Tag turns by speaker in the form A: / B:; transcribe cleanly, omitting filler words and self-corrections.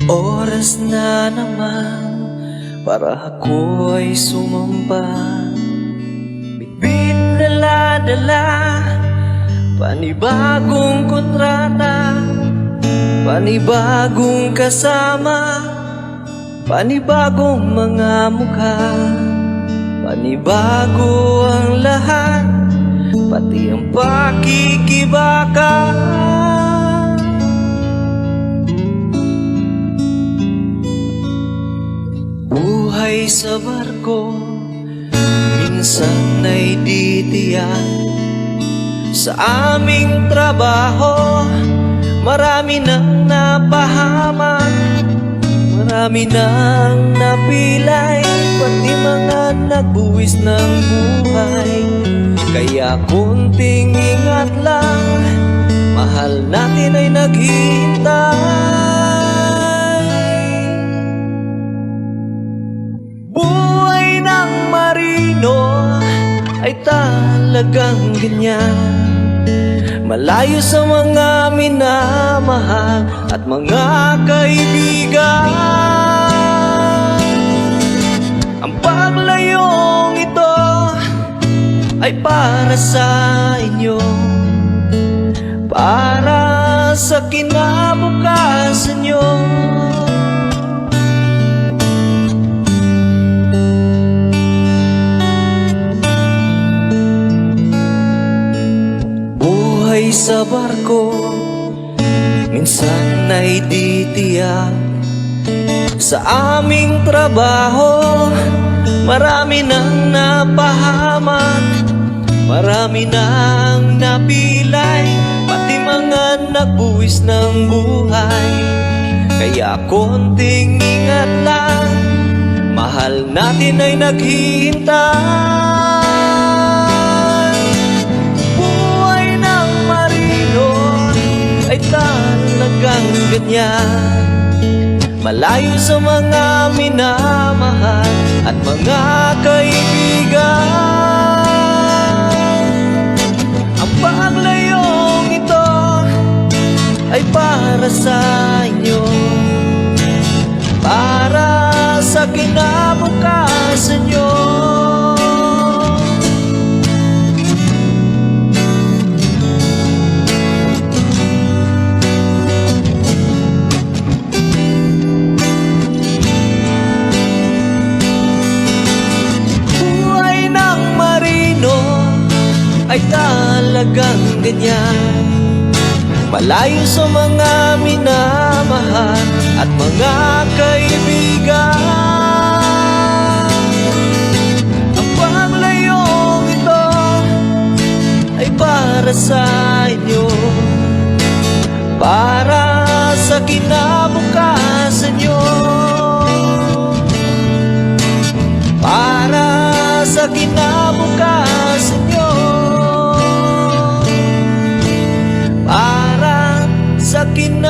A: Oras na naman para ako'y sumamba. Bitbit dala-dala, panibagong kontrata, panibagong kasama, panibagong mga mukha, panibago ang lahat, pati ang pakikibaka. Buhay sa barko, minsan ay di tiyak. Sa aming trabaho, marami nang napahamak, marami nang napilay, pati mga nagbuwis ng buhay. Kaya kunting ingat lang, mahal natin ay naghihintay. Buhay ng marino ay talagang ganyan, malayo sa mga minamahal at mga kaibigan. Ang paglayong ito ay para sa inyo, para sa kinabukasan nyo. Buhay sa barko, minsan ay di tiyak. Sa aming trabaho, marami nang napahamak, marami nang napilay, pati mga nagbuwis ng buhay. Kaya konting ingat lang, mahal natin ay naghihintay. Buhay ng marino ay talagang ganyan, malayo sa mga minamahal at mga kaibigan. Ang paglayong ito ay para sa inyo, para sa kinabukasan nyo. Ay talagang ganyan, malayo sa mga minamahal at mga kaibigan. Ang paglayong ito ay para sa inyo, para sa kinabukasan nyo, para sa kinabukasan nyo, para sa kinabukasan.